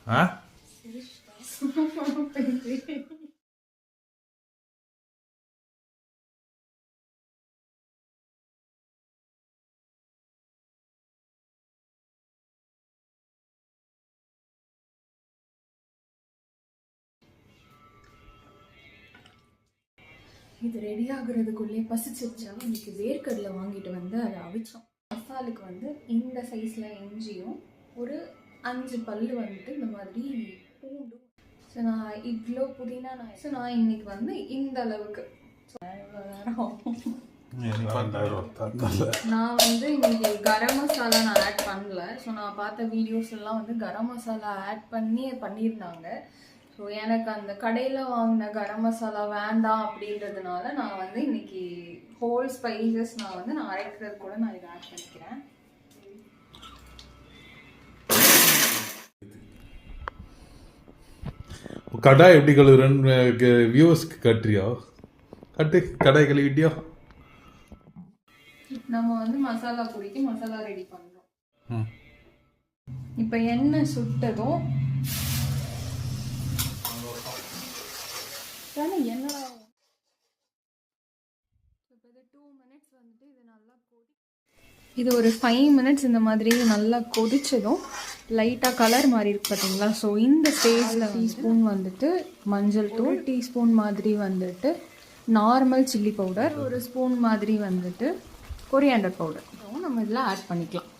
ஆ இது ரெடி ஆகுறதுக்குள்ளே பசிச்சிருச்சா. இன்னைக்கு வேர்க்கடலை வாங்கிட்டு வந்து அதை அவிச்சோம். மசாலுக்கு வந்து இந்த சைஸில் இஞ்சியும் ஒரு 5 பல்லு வந்துட்டு இந்த மாதிரி பூண்டும். ஸோ நான் இவ்வளோ புதினா நான் இன்னைக்கு வந்து இந்த அளவுக்கு நான் வந்து இன்னைக்கு கரம் மசாலா நான் ஆட் பண்ணல. ஸோ நான் பார்த்த வீடியோஸ் எல்லாம் வந்து கரம் மசாலா ஆட் பண்ணியிருந்தாங்க. ஸோ எனக்கு அந்த கடையில் வாங்கின கரம் மசாலா வேண்டாம் அப்படின்றதுனால நான் வந்து இன்னைக்கு ஹோல் ஸ்பைசஸ் நான் அரைக்கிறது கூட நான் இதை ஆட் பண்ணிக்கிறேன். கடாய் எப்படி கழுவுறேன்னு வியூவர்ஸ்க்கு கட்டுறியோ கட்டு. கடாய் கழுவிட்டியோ? நம்ம வந்து மசாலா பொடிக்கு மசாலா ரெடி பண்ணுறோம். இப்போ எண்ணெய் சுட்டதும் என்னடா இது ஒரு 5 மினிட்ஸ் இந்த மாதிரி நல்லா கொதிச்சதும் லைட்டாக கலர் மாதிரி இருக்கு பார்த்தீங்களா. ஸோ இந்த ஸ்டேஜில் டீஸ்பூன் வந்துட்டு மஞ்சள் தூள், டீஸ்பூன் மாதிரி வந்துட்டு நார்மல் சில்லி பவுடர், ஒரு ஸ்பூன் மாதிரி வந்துட்டு கொரியாண்டர் பவுடர் நம்ம இதில் ஆட் பண்ணிக்கலாம்.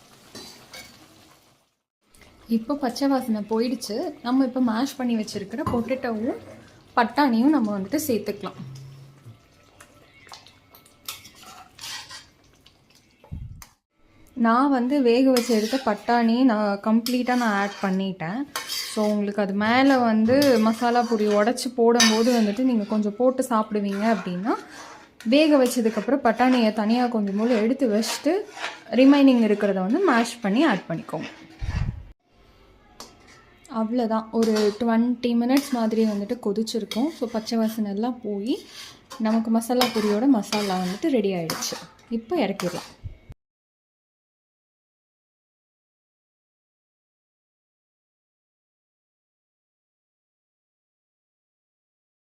இப்போ பச்சை வாசனை போயிடுச்சு. நம்ம இப்போ மேஷ் பண்ணி வச்சுருக்கிற பொட்டேட்டோவும் பட்டாணியும் நம்ம வந்துட்டு சேர்த்துக்கலாம். நான் வந்து வேக வச்சு எடுத்த பட்டாணி கம்ப்ளீட்டாக ஆட் பண்ணிட்டேன். ஸோ உங்களுக்கு அது மேலே வந்து மசாலா பொடி உடச்சி போடும்போது வந்துட்டு நீங்கள் கொஞ்சம் போட்டு சாப்பிடுவீங்க அப்படின்னா வேக வச்சதுக்கப்புறம் பட்டாணியை தனியாக கொஞ்சம் போல் எடுத்து வச்சுட்டு ரிமைனிங் இருக்கிறத வந்து மேஷ் பண்ணி ஆட் பண்ணிக்கோங்க. அவ்வளோதான். ஒரு 20 மினிட்ஸ் மாதிரி வந்துட்டு கொதிச்சிருக்கும். ஸோ பச்சை வாசனை எல்லாம் போய் நமக்கு மசாலா பொடியோட மசாலா வந்துட்டு ரெடி ஆகிடுச்சு. இப்போ இறக்கிடலாம்.